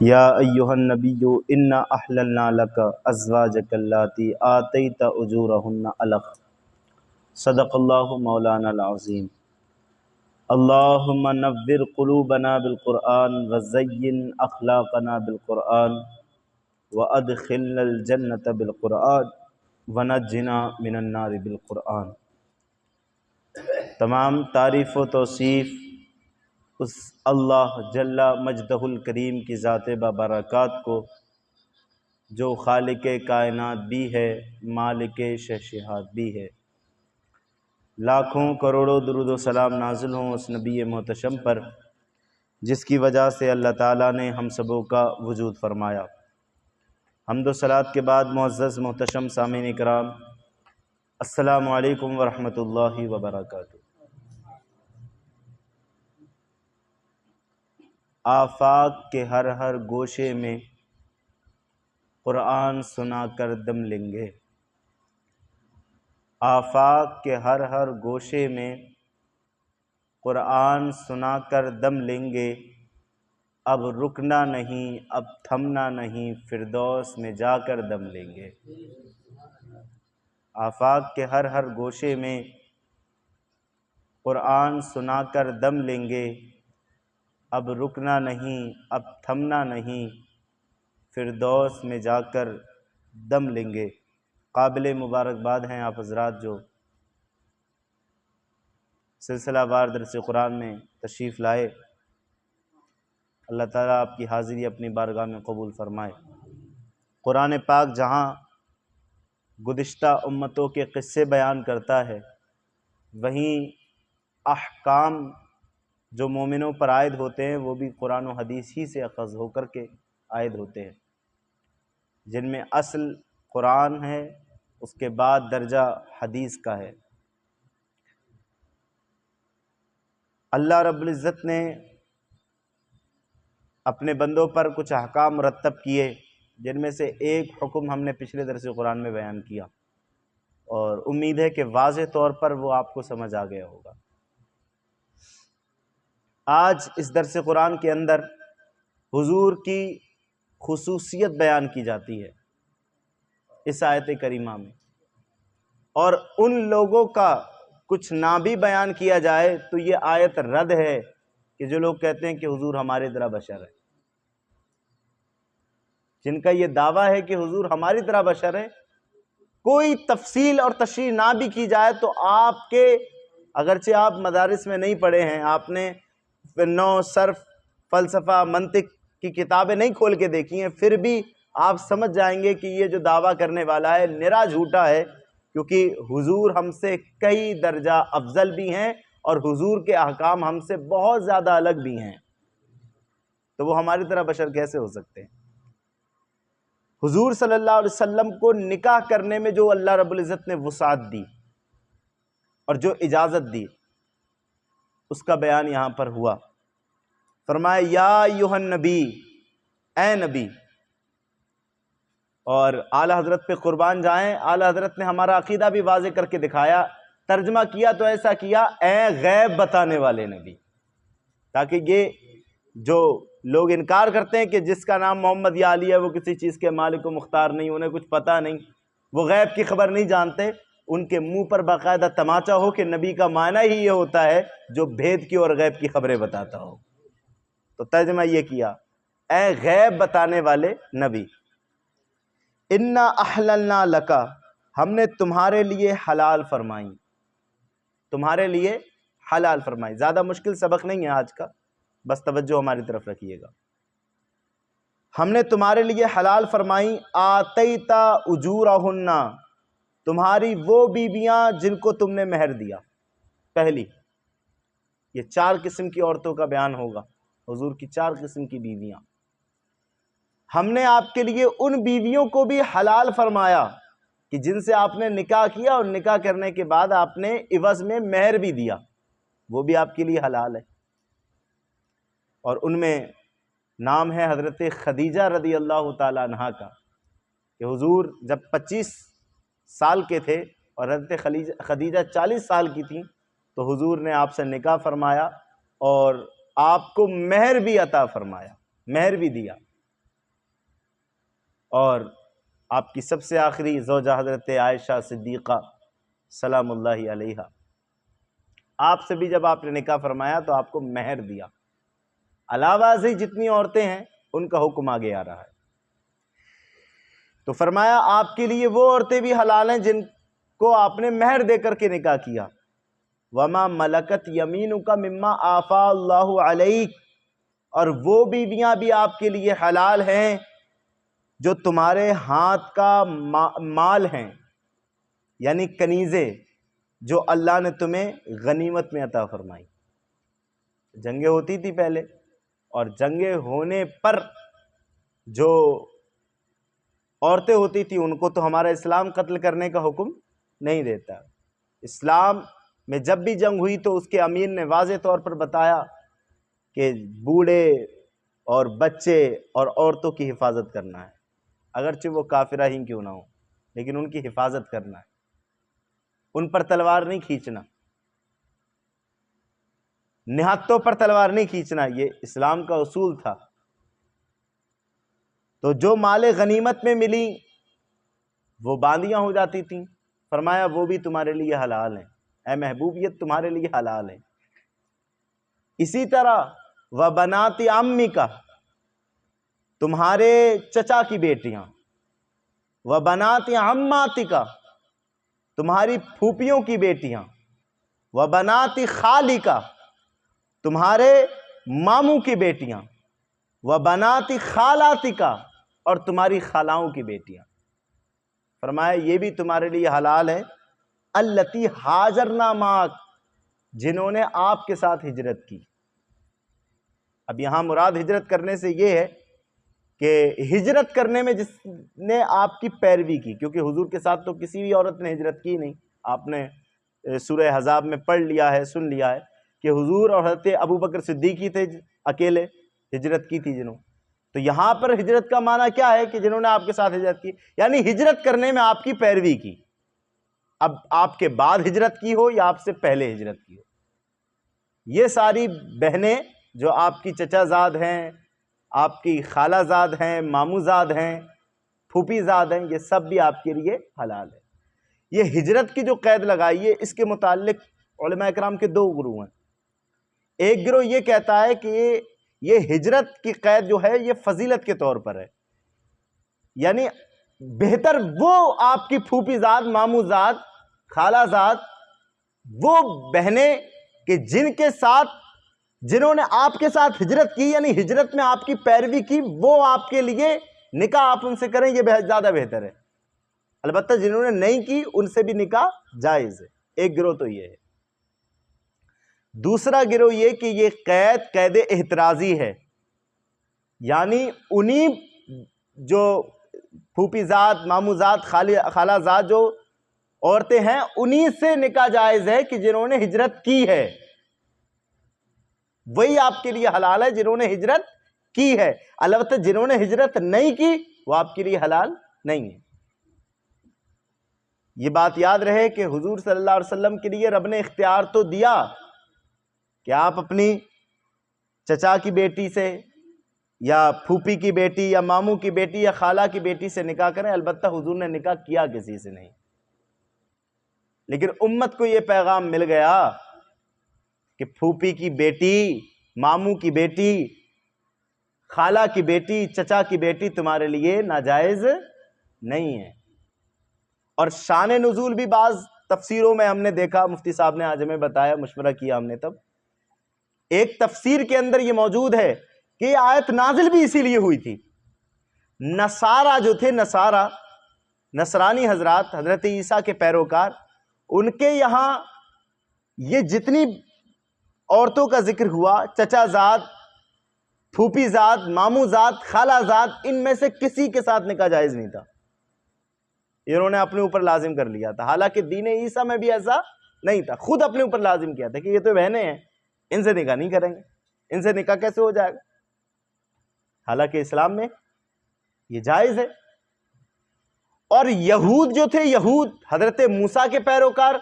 یا ایہا النبی انا احللنا لک ازواجک اللاتی آتیت اجورہن الگ۔ صدق اللہ مولانا العظیم۔ اللہم نور قلوبنا بالقرآن وزین اخلاقنا بالقرآن وادخلنا الجنة بالقرآن ونجنا من النار بالقرآن۔ تمام تعریف و توصیف اس اللہ جل مجدہ الکریم کی ذات بابرکات کو جو خالق کائنات بھی ہے، مالک شہنشاہت بھی ہے۔ لاکھوں کروڑوں درود و سلام نازل ہوں اس نبی محتشم پر جس کی وجہ سے اللہ تعالیٰ نے ہم سبوں کا وجود فرمایا۔ حمد و صلوات کے بعد معزز محتشم سامعین کرام، السلام علیکم ورحمۃ اللہ وبرکاتہ۔ آفاق کے ہر گوشے میں قرآن سنا کر دم لیں گے۔ آفاق کے ہر گوشے میں قرآن سنا کر دم لیں گے۔ اب رکنا نہیں، اب تھمنا نہیں، فردوس میں جا کر دم لیں گے۔ آفاق کے ہر گوشے میں قرآن سنا کر دم لیں گے۔ اب رکنا نہیں، اب تھمنا نہیں، فردوس میں جا کر دم لیں گے۔ قابل مبارکباد ہیں آپ حضرات جو سلسلہ وار درس قرآن میں تشریف لائے۔ اللہ تعالیٰ آپ کی حاضری اپنی بارگاہ میں قبول فرمائے۔ قرآن پاک جہاں گزشتہ امتوں کے قصے بیان کرتا ہے، وہیں احکام جو مومنوں پر عائد ہوتے ہیں وہ بھی قرآن و حدیث ہی سے اخذ ہو کر کے عائد ہوتے ہیں، جن میں اصل قرآن ہے، اس کے بعد درجہ حدیث کا ہے۔ اللہ رب العزت نے اپنے بندوں پر کچھ احکام مرتب کیے، جن میں سے ایک حکم ہم نے پچھلے درس قرآن میں بیان کیا، اور امید ہے کہ واضح طور پر وہ آپ کو سمجھ آ گیا ہوگا۔ آج اس درس قرآن کے اندر حضور کی خصوصیت بیان کی جاتی ہے اس آیت کریمہ میں، اور ان لوگوں کا کچھ نہ بھی بیان کیا جائے تو یہ آیت رد ہے کہ جو لوگ کہتے ہیں کہ حضور ہماری طرح بشر ہے۔ جن کا یہ دعویٰ ہے کہ حضور ہماری طرح بشر ہے، کوئی تفصیل اور تشریح نہ بھی کی جائے تو آپ کے، اگرچہ آپ مدارس میں نہیں پڑھے ہیں، آپ نے نحو، صرف، فلسفہ، منطق کی کتابیں نہیں کھول کے دیکھی ہیں، پھر بھی آپ سمجھ جائیں گے کہ یہ جو دعویٰ کرنے والا ہے نرا جھوٹا ہے، کیونکہ حضور ہم سے کئی درجہ افضل بھی ہیں اور حضور کے احکام ہم سے بہت زیادہ الگ بھی ہیں، تو وہ ہماری طرح بشر کیسے ہو سکتے ہیں؟ حضور صلی اللہ علیہ وسلم کو نکاح کرنے میں جو اللہ رب العزت نے وسعت دی اور جو اجازت دی، اس کا بیان یہاں پر ہوا۔ فرمایا یا ایھا النبی، اے نبی، اور اعلی حضرت پہ قربان جائیں، اعلی حضرت نے ہمارا عقیدہ بھی واضح کر کے دکھایا، ترجمہ کیا تو ایسا کیا، اے غیب بتانے والے نبی، تاکہ یہ جو لوگ انکار کرتے ہیں کہ جس کا نام محمد یا علی ہے وہ کسی چیز کے مالک و مختار نہیں، انہیں کچھ پتہ نہیں، وہ غیب کی خبر نہیں جانتے، ان کے منہ پر باقاعدہ تماچا ہو کہ نبی کا معنی ہی یہ ہوتا ہے جو بھید کی اور غیب کی خبریں بتاتا ہو۔ تو ترجمہ یہ کیا، اے غیب بتانے والے نبی، انا احللنا لکا، ہم نے تمہارے لیے حلال فرمائی، تمہارے لیے حلال فرمائی۔ زیادہ مشکل سبق نہیں ہے آج کا، بس توجہ ہماری طرف رکھیے گا۔ ہم نے تمہارے لیے حلال فرمائی، آتیتا اجورہن، تمہاری وہ بیویاں جن کو تم نے مہر دیا۔ پہلی، یہ 4 قسم کی عورتوں کا بیان ہوگا، حضور کی 4 قسم کی بیویاں۔ ہم نے آپ کے لیے ان بیویوں کو بھی حلال فرمایا کہ جن سے آپ نے نکاح کیا اور نکاح کرنے کے بعد آپ نے عوض میں مہر بھی دیا، وہ بھی آپ کے لیے حلال ہے۔ اور ان میں نام ہے حضرت خدیجہ رضی اللہ تعالی عنہا کا، کہ حضور جب 25 سال کے تھے اور حضرت خدیجہ 40 سال کی تھیں تو حضور نے آپ سے نکاح فرمایا اور آپ کو مہر بھی عطا فرمایا، مہر بھی دیا۔ اور آپ کی سب سے آخری زوجہ حضرت عائشہ صدیقہ سلام اللہ علیہا، آپ سے بھی جب آپ نے نکاح فرمایا تو آپ کو مہر دیا، علاوہ سے جتنی عورتیں ہیں ان کا حکم آگے آ رہا ہے۔ تو فرمایا آپ کے لیے وہ عورتیں بھی حلال ہیں جن کو آپ نے مہر دے کر کے نکاح کیا، وما ملکت یمینک مما آفا اللہ علیک، اور وہ بیویاں بھی آپ کے لیے حلال ہیں جو تمہارے ہاتھ کا مال ہیں، یعنی کنیزیں جو اللہ نے تمہیں غنیمت میں عطا فرمائی۔ جنگیں ہوتی تھی پہلے، اور جنگیں ہونے پر جو عورتیں ہوتی تھی ان کو تو ہمارا اسلام قتل کرنے کا حکم نہیں دیتا۔ اسلام میں جب بھی جنگ ہوئی تو اس کے امیر نے واضح طور پر بتایا کہ بوڑھے اور بچے اور عورتوں کی حفاظت کرنا ہے، اگرچہ وہ کافرہ ہی کیوں نہ ہو، لیکن ان کی حفاظت کرنا ہے، ان پر تلوار نہیں کھینچنا، نہتوں پر تلوار نہیں کھینچنا، یہ اسلام کا اصول تھا۔ تو جو مال غنیمت میں ملی وہ باندیاں ہو جاتی تھیں، فرمایا وہ بھی تمہارے لیے حلال ہیں، اے محبوب یہ تمہارے لیے حلال ہیں۔ اسی طرح وبنات عمک، تمہارے چچا کی بیٹیاں، وبنات عماتک، تمہاری پھوپھیوں کی بیٹیاں، وبنات خالک، تمہارے ماموں کی بیٹیاں، وبنات خالاتک، اور تمہاری خالاؤں کی بیٹیاں، فرمایا یہ بھی تمہارے لیے حلال ہے، التی ہاجرنا معک، جنہوں نے آپ کے ساتھ ہجرت کی۔ اب یہاں مراد ہجرت کرنے سے یہ ہے کہ ہجرت کرنے میں جس نے آپ کی پیروی کی، کیونکہ حضور کے ساتھ تو کسی بھی عورت نے ہجرت کی نہیں، آپ نے سورہ احزاب میں پڑھ لیا ہے، سن لیا ہے کہ حضور اور حضرت ابو بکر صدیق ہی تھے اکیلے ہجرت کی تھی جنہوں۔ تو یہاں پر ہجرت کا معنی کیا ہے کہ جنہوں نے آپ کے ساتھ ہجرت کی، یعنی ہجرت کرنے میں آپ کی پیروی کی، اب آپ کے بعد ہجرت کی ہو یا آپ سے پہلے ہجرت کی ہو۔ یہ ساری بہنیں جو آپ کی چچا زاد ہیں، آپ کی خالہ زاد ہیں، ماموں زاد ہیں، پھوپھی زاد ہیں، یہ سب بھی آپ کے لیے حلال ہے۔ یہ ہجرت کی جو قید لگائی ہے اس کے متعلق علماء کرام کے دو گروہ ہیں۔ ایک گروہ یہ کہتا ہے کہ یہ ہجرت کی قید جو ہے یہ فضیلت کے طور پر ہے، یعنی بہتر وہ آپ کی پھوپھی زاد، ماموں زاد، خالہ زاد، وہ بہنیں کہ جن کے ساتھ جنہوں نے آپ کے ساتھ ہجرت کی، یعنی ہجرت میں آپ کی پیروی کی، وہ آپ کے لیے نکاح آپ ان سے کریں، یہ بہت زیادہ بہتر ہے۔ البتہ جنہوں نے نہیں کی ان سے بھی نکاح جائز ہے۔ ایک گروہ تو یہ ہے۔ دوسرا گروہ یہ کہ یہ قید احترازی ہے، یعنی انہی جو پھوپھی زاد، ماموں زاد، خالہ زاد جو عورتیں ہیں انہی سے نکاح جائز ہے کہ جنہوں نے ہجرت کی ہے، وہی آپ کے لیے حلال ہے جنہوں نے ہجرت کی ہے۔ البتہ جنہوں نے ہجرت نہیں کی وہ آپ کے لیے حلال نہیں ہے۔ یہ بات یاد رہے کہ حضور صلی اللہ علیہ وسلم کے لیے رب نے اختیار تو دیا کہ آپ اپنی چچا کی بیٹی سے یا پھوپھی کی بیٹی یا ماموں کی بیٹی یا خالہ کی بیٹی سے نکاح کریں، البتہ حضور نے نکاح کیا کسی سے نہیں۔ لیکن امت کو یہ پیغام مل گیا کہ پھوپھی کی بیٹی، ماموں کی بیٹی، خالہ کی بیٹی، چچا کی بیٹی تمہارے لیے ناجائز نہیں ہے۔ اور شان نزول بھی بعض تفسیروں میں ہم نے دیکھا، مفتی صاحب نے آج ہمیں بتایا، مشورہ کیا ہم نے، تب ایک تفسیر کے اندر یہ موجود ہے کہ یہ آیت نازل بھی اسی لیے ہوئی تھی۔ نصارہ جو تھے، نصرانی حضرات، حضرت عیسیٰ کے پیروکار، ان کے یہاں یہ جتنی عورتوں کا ذکر ہوا، چچا زاد، پھوپھی زاد، ماموں زاد، خالہ زاد، ان میں سے کسی کے ساتھ نکاح جائز نہیں تھا۔ انہوں نے اپنے اوپر لازم کر لیا تھا، حالانکہ دین عیسیٰ میں بھی ایسا نہیں تھا، خود اپنے اوپر لازم کیا تھا کہ یہ تو بہنیں ہیں، ان سے نکاح نہیں کریں گے، ان سے نکاح کیسے ہو جائے گا، حالانکہ اسلام میں یہ جائز ہے۔ اور یہود جو تھے، یہود حضرت موسیٰ کے پیروکار،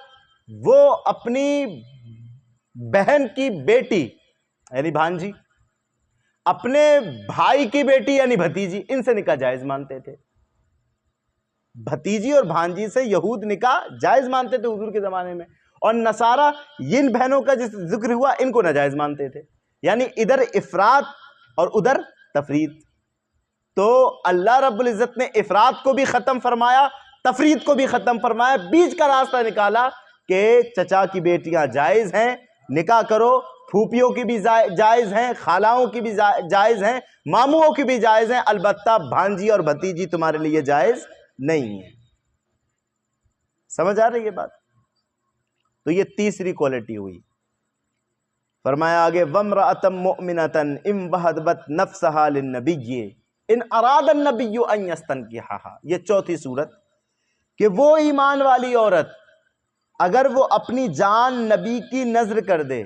وہ اپنی بہن کی بیٹی یعنی بھانجی، اپنے بھائی کی بیٹی یعنی بھتیجی، ان سے نکاح جائز مانتے تھے۔ بھتیجی اور بھانجی سے یہود نکاح جائز مانتے تھے حضور کے زمانے میں، اور نصارہ ان بہنوں کا جس ذکر ہوا ان کو ناجائز مانتے تھے، یعنی ادھر افراط اور ادھر تفریط۔ تو اللہ رب العزت نے افراط کو بھی ختم فرمایا، تفریط کو بھی ختم فرمایا، بیچ کا راستہ نکالا کہ چچا کی بیٹیاں جائز ہیں، نکاح کرو، پھوپھیوں کی بھی جائز ہیں، خالاؤں کی بھی جائز ہیں، ماموں کی بھی جائز ہیں، البتہ بھانجی اور بھتیجی تمہارے لیے جائز نہیں ہے۔ سمجھ آ رہی ہے بات؟ تو یہ تیسری کوالٹی ہوئی۔ فرمایا آگے وَامْرَأَةً مُؤْمِنَةً إِنْ وَهَبَتْ نَفْسَهَا لِلنَّبِيِّ إِنْ أَرَادَ النَّبِيُّ أَنْ يَسْتَنْكِحَهَا، یہ چوتھی صورت کہ وہ ایمان والی عورت اگر وہ اپنی جان نبی کی نذر کر دے،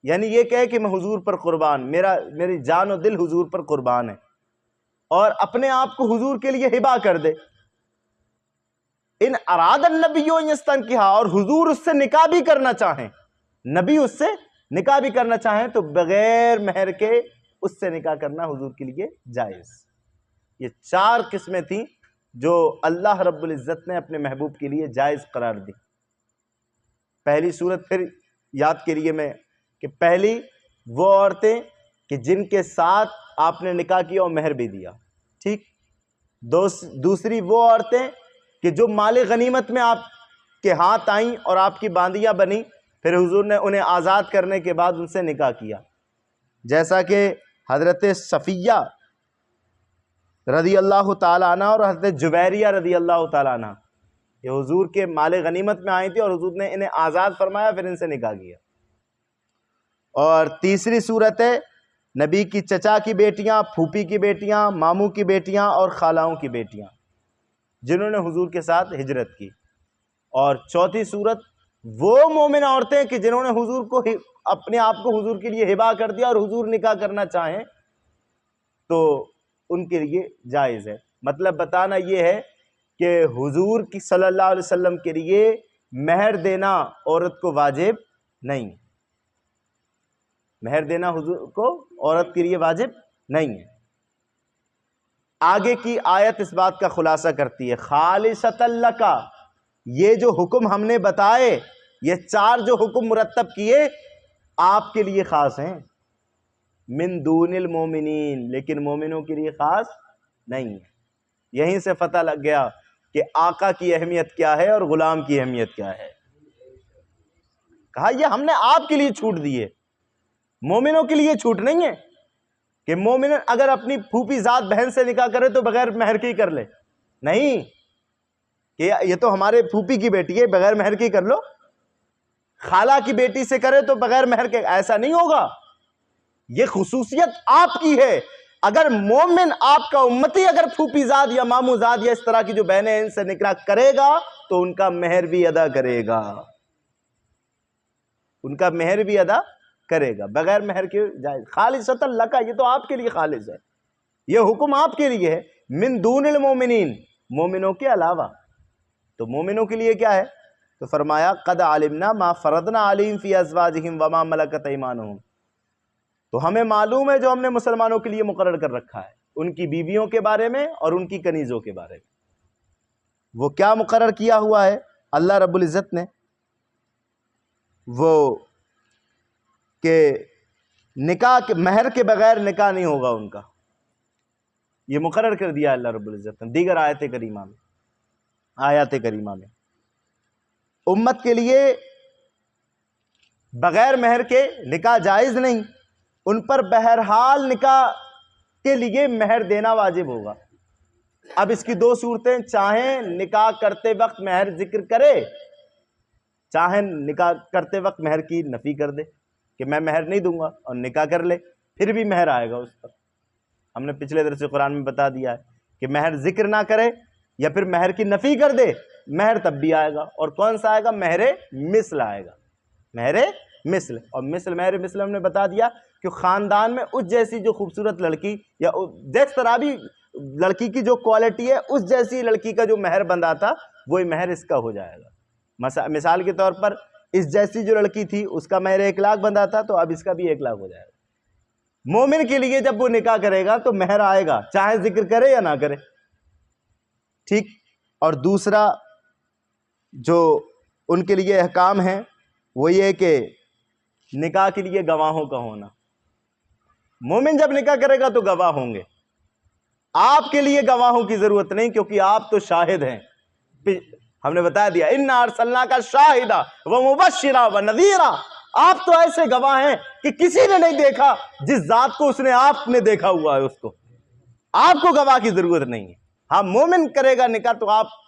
یعنی یہ کہے کہ میں حضور پر قربان، میری جان و دل حضور پر قربان ہے، اور اپنے آپ کو حضور کے لیے ہبا کر دے، ان اراد النبی ان یستنکحا، اور حضور اس سے نکاح بھی کرنا چاہیں، نبی اس سے نکاح بھی کرنا چاہیں، تو بغیر مہر کے اس سے نکاح کرنا حضور کے لیے جائز۔ یہ چار قسمیں تھیں جو اللہ رب العزت نے اپنے محبوب کے لیے جائز قرار دی۔ پہلی صورت پھر یاد کریے میں کہ پہلی وہ عورتیں کہ جن کے ساتھ آپ نے نکاح کیا اور مہر بھی دیا، ٹھیک۔ دوسری وہ عورتیں کہ جو مال غنیمت میں آپ کے ہاتھ آئیں اور آپ کی باندیاں بنیں، پھر حضور نے انہیں آزاد کرنے کے بعد ان سے نکاح کیا، جیسا کہ حضرت صفیہ رضی اللہ تعالیٰ عنہ اور حضرت جویریہ رضی اللہ تعالیٰ عنہ، یہ حضور کے مال غنیمت میں آئی تھی اور حضور نے انہیں آزاد فرمایا، پھر ان سے نکاح کیا۔ اور تیسری صورت ہے نبی کی چچا کی بیٹیاں، پھوپھی کی بیٹیاں، ماموں کی بیٹیاں اور خالاؤں کی بیٹیاں جنہوں نے حضور کے ساتھ ہجرت کی۔ اور چوتھی صورت وہ مومن عورتیں کہ جنہوں نے حضور کو اپنے آپ کو حضور کے لیے ہبا کر دیا اور حضور نکاح کرنا چاہیں تو ان کے لیے جائز ہے۔ مطلب بتانا یہ ہے کہ حضور کی صلی اللہ علیہ وسلم کے لیے مہر دینا عورت کو واجب نہیں، مہر دینا حضور کو عورت کے لیے واجب نہیں ہے۔ آگے کی آیت اس بات کا خلاصہ کرتی ہے، خالصۃ لک، یہ جو حکم ہم نے بتائے، یہ چار جو حکم مرتب کیے آپ کے لیے خاص ہیں، من دون المومنین، لیکن مومنوں کے لیے خاص نہیں ہے۔ یہیں سے پتہ لگ گیا کہ آقا کی اہمیت کیا ہے اور غلام کی اہمیت کیا ہے۔ کہا یہ ہم نے آپ کے لیے چھوٹ دی ہے، مومنوں کے لیے چھوٹ نہیں ہے کہ مومن اگر اپنی پھوپھی ذات بہن سے نکاح کرے تو بغیر مہر کے ہی کر لے، نہیں کہ یہ تو ہمارے پھوپھی کی بیٹی ہے بغیر مہر کے ہی کر لو، خالہ کی بیٹی سے کرے تو بغیر مہر کے، ایسا نہیں ہوگا۔ یہ خصوصیت آپ کی ہے۔ اگر مومن آپ کا امتی اگر پھوپھی ذات یا ماموں ذات یا اس طرح کی جو بہنیں ان سے نکاح کرے گا تو ان کا مہر بھی ادا کرے گا، ان کا مہر بھی ادا کرے گا، بغیر مہر کے جائز۔ خالصۃ لک، یہ تو آپ کے لیے خالص ہے، یہ حکم آپ کے لیے ہے، من دون المومنین، مومنوں کے علاوہ۔ تو مومنوں کے لیے کیا ہے؟ تو فرمایا قد علمنا ما فرضنا علیہم فی ازواجہم وما ملکت ایمانہم، تو ہمیں معلوم ہے جو ہم نے مسلمانوں کے لیے مقرر کر رکھا ہے ان کی بیویوں کے بارے میں اور ان کی کنیزوں کے بارے میں۔ وہ کیا مقرر کیا ہوا ہے اللہ رب العزت نے؟ وہ کہ نکاح کے مہر کے بغیر نکاح نہیں ہوگا ان کا، یہ مقرر کر دیا اللہ رب العزت نے دیگر آیات کریمہ میں۔ امت کے لیے بغیر مہر کے نکاح جائز نہیں، ان پر بہرحال نکاح کے لیے مہر دینا واجب ہوگا۔ اب اس کی دو صورتیں، چاہیں نکاح کرتے وقت مہر ذکر کرے، چاہیں نکاح کرتے وقت مہر کی نفی کر دے کہ میں مہر نہیں دوں گا اور نکاح کر لے، پھر بھی مہر آئے گا اس پر۔ ہم نے پچھلے درس قرآن میں بتا دیا ہے کہ مہر ذکر نہ کرے یا پھر مہر کی نفی کر دے، مہر تب بھی آئے گا، اور کون سا آئے گا؟ مہر مثل آئے گا، مہر مثل۔ اور مہر مثل ہم نے بتا دیا کہ خاندان میں اس جیسی جو خوبصورت لڑکی یا جس طرح بھی لڑکی کی جو کوالٹی ہے اس جیسی لڑکی کا جو مہر بندھا تھا وہی مہر اس کا ہو جائے گا۔ مثال کے طور پر اس جیسی جو لڑکی تھی اس کا مہر 1 لاکھ بندھا تھا تو اب اس کا بھی 1 لاکھ ہو جائے گا۔ مومن کے لیے جب وہ نکاح کرے گا تو مہر آئے گا، چاہے ذکر کرے یا نہ کرے، ٹھیک. اور دوسرا جو ان کے لیے احکام ہیں وہ یہ کہ نکاح کے لیے گواہوں کا ہونا. مومن جب نکاح کرے گا تو گواہ ہوں گے. آپ کے لیے گواہوں کی ضرورت نہیں کیونکہ آپ تو شاہد ہیں. ہم نے بتا دیا اِنَّا أَرْسَلْنَاكَ شَاهِدًا وَمُبَشِّرًا وَنَذِيرًا. آپ تو ایسے گواہ ہیں کہ کسی نے نہیں دیکھا جس ذات کو اس نے آپ نے دیکھا ہوا ہے. اس کو آپ کو گواہ کی ضرورت نہیں ہے. ہاں مومن کرے گا نکاح تو آپ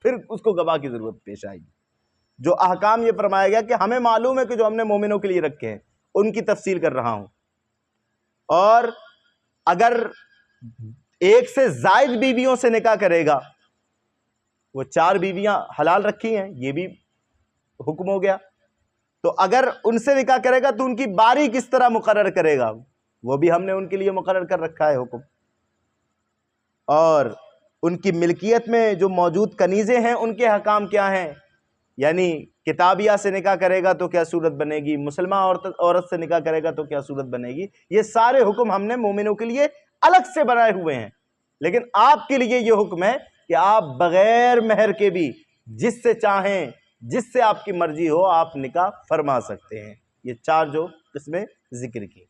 پھر اس کو گواہ کی ضرورت پیش آئے گی. جو احکام یہ فرمایا گیا کہ ہمیں معلوم ہے کہ جو ہم نے مومنوں کے لیے رکھے ہیں ان کی تفصیل کر رہا ہوں. اور اگر ایک سے زائد بیویوں سے نکاح کرے گا, وہ 4 بیویاں حلال رکھی ہیں یہ بھی حکم ہو گیا, تو اگر ان سے نکاح کرے گا تو ان کی باری کس طرح مقرر کرے گا وہ بھی ہم نے ان کے لیے مقرر کر رکھا ہے حکم. اور ان کی ملکیت میں جو موجود کنیزیں ہیں ان کے حکام کیا ہیں, یعنی کتابیہ سے نکاح کرے گا تو کیا صورت بنے گی, مسلمہ عورت سے نکاح کرے گا تو کیا صورت بنے گی. یہ سارے حکم ہم نے مومنوں کے لیے الگ سے بنائے ہوئے ہیں. لیکن آپ کے لیے یہ حکم ہے کہ آپ بغیر مہر کے بھی جس سے چاہیں جس سے آپ کی مرضی ہو آپ نکاح فرما سکتے ہیں. یہ 4 جو قسمیں ذکر کی.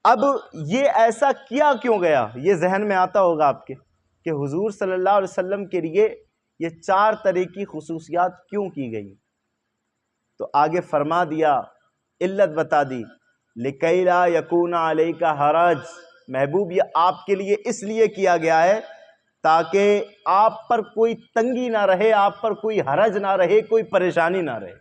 اب یہ ایسا کیا کیوں گیا, یہ ذہن میں آتا ہوگا آپ کے کہ حضور صلی اللہ علیہ وسلم کے لیے یہ 4 طرح کی خصوصیات کیوں کی گئی. تو آگے فرما دیا, علت بتا دی, لِكَيْ لَا يَكُونَ عَلَيْكَ حَرَجٌ. محبوب یہ آپ کے لیے اس لیے کیا گیا ہے تاکہ آپ پر کوئی تنگی نہ رہے, آپ پر کوئی حرج نہ رہے, کوئی پریشانی نہ رہے.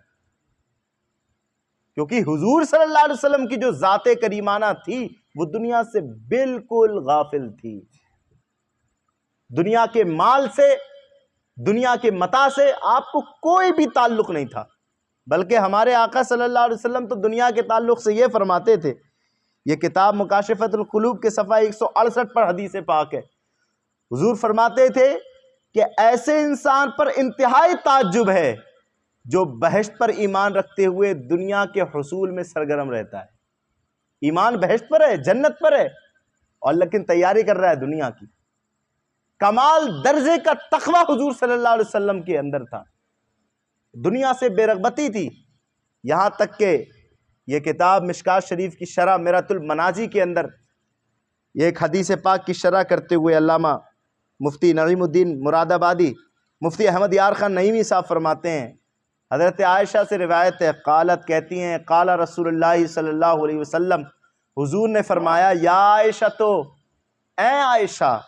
کیونکہ حضور صلی اللہ علیہ وسلم کی جو ذات کریمانہ تھی وہ دنیا سے بالکل غافل تھی. دنیا کے مال سے, دنیا کے متاع سے آپ کو کوئی بھی تعلق نہیں تھا. بلکہ ہمارے آقا صلی اللہ علیہ وسلم تو دنیا کے تعلق سے یہ فرماتے تھے, یہ کتاب مکاشفۃ القلوب کے صفحہ 168 پر حدیث پاک ہے. حضور فرماتے تھے کہ ایسے انسان پر انتہائی تعجب ہے جو بہشت پر ایمان رکھتے ہوئے دنیا کے حصول میں سرگرم رہتا ہے. ایمان بہشت پر ہے, جنت پر ہے, اور لیکن تیاری کر رہا ہے دنیا کی. کمال درجے کا تقوی حضور صلی اللہ علیہ وسلم کے اندر تھا, دنیا سے بے رغبتی تھی. یہاں تک کہ یہ کتاب مشکات شریف کی شرح میرۃ المناجی کے اندر یہ ایک حدیث پاک کی شرح کرتے ہوئے علامہ مفتی نعیم الدین مراد آبادی, مفتی احمد یار خان نعیمی صاحب فرماتے ہیں, حضرت عائشہ سے روایت ہے, قالت کہتی ہیں, قال رسول اللہ صلی اللہ علیہ وسلم, حضور نے فرمایا, یا عائشہ تو اے عائشہ,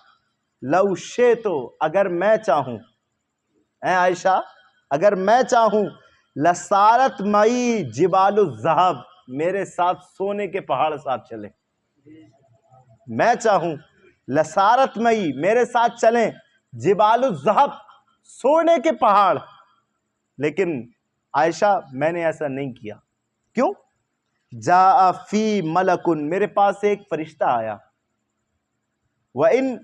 لو شئتو اگر میں چاہوں, اے عائشہ اگر میں چاہوں, لسارت مئی جبال الذہب, میرے ساتھ سونے کے پہاڑ ساتھ چلیں. میں چاہوں لسارت مئی, میرے ساتھ چلیں, جبال الذہب, سونے کے پہاڑ. لیکن عائشہ میں نے ایسا نہیں کیا. کیوں؟ جاء فی ملکن, میرے پاس ایک فرشتہ آیا, وَإِن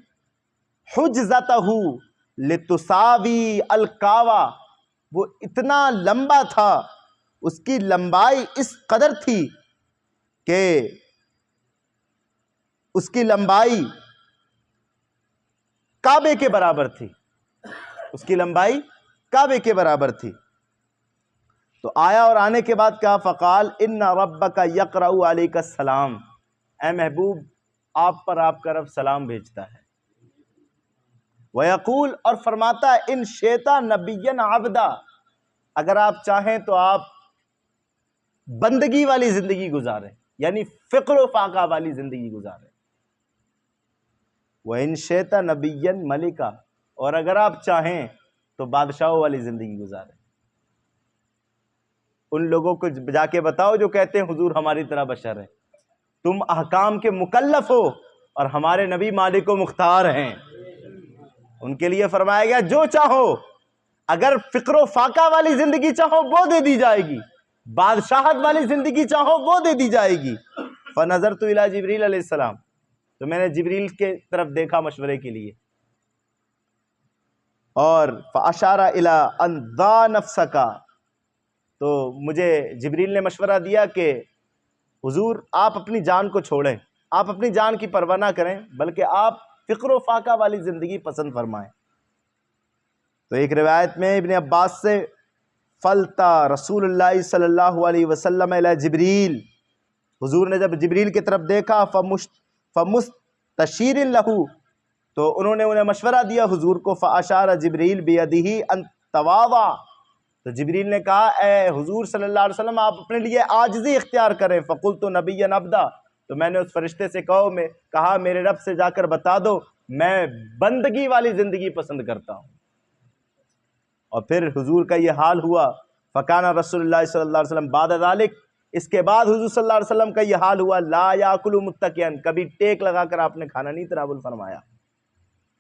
حُجْزَتَهُ لِتُسَاوِي الْكَعْبَةَ, وہ اتنا لمبا تھا, اس کی لمبائی اس قدر تھی کہ اس کی لمبائی کعبے کے برابر تھی, اس کی لمبائی کعبے کے برابر تھی. تو آیا اور آنے کے بعد کہا, فقال ان ربک یقرأ علیک السلام, اے محبوب آپ پر آپ کا رب سلام بھیجتا ہے. ویقول, اور فرماتا ہے, ان شئت نبیا عبدا, اگر آپ چاہیں تو آپ بندگی والی زندگی گزاریں, یعنی فقر و فاقہ والی زندگی گزاریں. وَإِن شئت نبیا ملکا, اور اگر آپ چاہیں تو بادشاہوں والی زندگی گزاریں. ان لوگوں کو جا کے بتاؤ جو کہتے ہیں حضور ہماری طرح بشر ہے, تم احکام کے مکلف ہو اور ہمارے نبی مالک و مختار ہیں. ان کے لیے فرمایا گیا جو چاہو, اگر فقر و فاقہ والی زندگی چاہو وہ دے دی جائے گی, بادشاہت والی زندگی چاہو وہ دے دی جائے گی. فنظرت الی جبریل علیہ السلام, تو میں نے جبریل کے طرف دیکھا مشورے کے لیے, اور فاشار الی ان ضع نفسک, تو مجھے جبریل نے مشورہ دیا کہ حضور آپ اپنی جان کو چھوڑیں, آپ اپنی جان کی پرواہ نہ کریں, بلکہ آپ فکر و فاقہ والی زندگی پسند فرمائیں۔ تو ایک روایت میں ابن عباس سے فلتا رسول اللہ صلی اللہ علیہ وسلم الی جبریل، حضور نے جب جبریل کی طرف دیکھا فمستشیر لہو، تو انہوں نے انہیں مشورہ دیا حضور کو، فاشار جبریل بیدہ ان تواضع، تو جبریل نے کہا اے حضور صلی اللہ علیہ وسلم آپ اپنے لیے عاجزی اختیار کریں، فقلت نبیا عبدا، تو میں نے اس فرشتے سے کہا میرے رب سے جا کر بتا دو میں بندگی والی زندگی پسند کرتا ہوں۔ اور پھر حضور کا یہ حال ہوا، فکان رسول اللہ صلی اللہ علیہ وسلم بعد ذلک، اس کے بعد حضور صلی اللہ علیہ وسلم کا یہ حال ہوا، لا یاکل متکئا، کبھی ٹیک لگا کر آپ نے کھانا نہیں تناول فرمایا،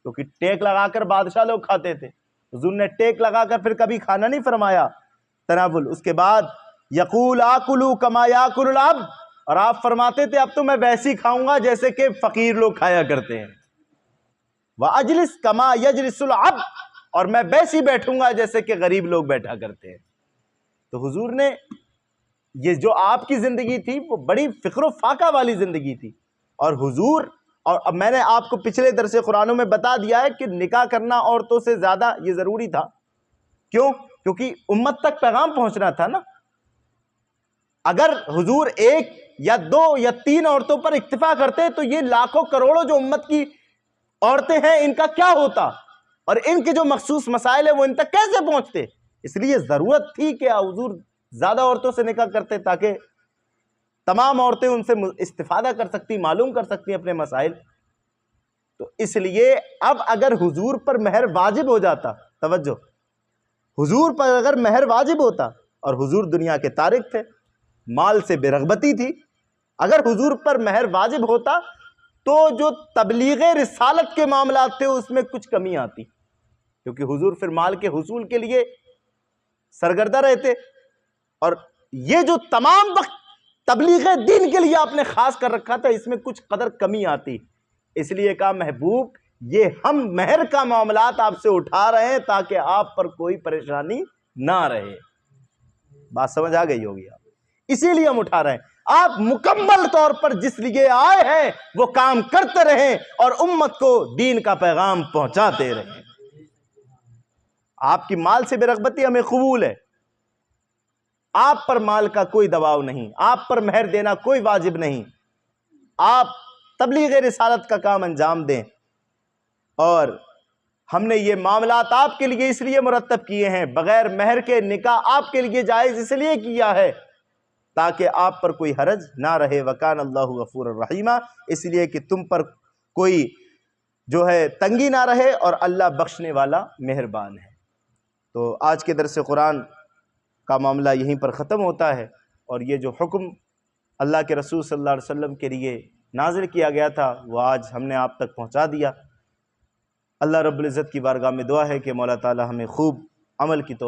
کیونکہ ٹیک لگا کر بادشاہ لوگ کھاتے تھے، حضور نے ٹیک لگا کر پھر کبھی کھانا نہیں فرمایا تناول۔ اس کے بعد یقول آکلو کما یاکل العبد، اور آپ فرماتے تھے اب تو میں ویسی کھاؤں گا جیسے کہ فقیر لوگ کھایا کرتے ہیں، واجلس کما یجلس العبد، اور میں ویسی بیٹھوں گا جیسے کہ غریب لوگ بیٹھا کرتے ہیں۔ تو حضور نے یہ جو آپ کی زندگی تھی وہ بڑی فکر و فاقہ والی زندگی تھی، اور حضور، اور اب میں نے آپ کو پچھلے درس قرآنوں میں بتا دیا ہے کہ نکاح کرنا عورتوں سے زیادہ یہ ضروری تھا، کیوں؟ کیونکہ امت تک پیغام پہنچنا تھا نا۔ اگر حضور ایک یا دو یا تین عورتوں پر اکتفا کرتے تو یہ لاکھوں کروڑوں جو امت کی عورتیں ہیں ان کا کیا ہوتا، اور ان کے جو مخصوص مسائل ہیں وہ ان تک کیسے پہنچتے؟ اس لیے ضرورت تھی کہ حضور زیادہ عورتوں سے نکاح کرتے تاکہ تمام عورتیں ان سے استفادہ کر سکتی، معلوم کر سکتی اپنے مسائل۔ تو اس لیے اب اگر حضور پر مہر واجب ہو جاتا، توجہ، حضور پر اگر مہر واجب ہوتا، اور حضور دنیا کے تارک تھے، مال سے بے رغبتی تھی، اگر حضور پر مہر واجب ہوتا تو جو تبلیغ رسالت کے معاملات تھے اس میں کچھ کمی آتی، کیونکہ حضور پھر مال کے حصول کے لیے سرگردہ رہتے، اور یہ جو تمام وقت تبلیغ دین کے لیے آپ نے خاص کر رکھا تھا اس میں کچھ قدر کمی آتی، اس لیے کہا محبوب یہ ہم مہر کا معاملات آپ سے اٹھا رہے ہیں تاکہ آپ پر کوئی پریشانی نہ رہے۔ بات سمجھ آ گئی ہوگی آپ، اسی لیے ہم اٹھا رہے ہیں، آپ مکمل طور پر جس لیے آئے ہیں وہ کام کرتے رہیں اور امت کو دین کا پیغام پہنچاتے رہیں۔ آپ کی مال سے بے رغبتی ہمیں قبول ہے، آپ پر مال کا کوئی دباؤ نہیں، آپ پر مہر دینا کوئی واجب نہیں، آپ تبلیغ رسالت کا کام انجام دیں، اور ہم نے یہ معاملات آپ کے لیے اس لیے مرتب کیے ہیں، بغیر مہر کے نکاح آپ کے لیے جائز اس لیے کیا ہے تاکہ آپ پر کوئی حرج نہ رہے، وکان اللہ غفور الرحیمہ، اس لیے کہ تم پر کوئی جو ہے تنگی نہ رہے، اور اللہ بخشنے والا مہربان ہے۔ تو آج کے درس قرآن کا معاملہ یہیں پر ختم ہوتا ہے، اور یہ جو حکم اللہ کے رسول صلی اللہ علیہ وسلم کے لیے نازل کیا گیا تھا وہ آج ہم نے آپ تک پہنچا دیا۔ اللہ رب العزت کی بارگاہ میں دعا ہے کہ مولا تعالی ہمیں خوب عمل کی توفیق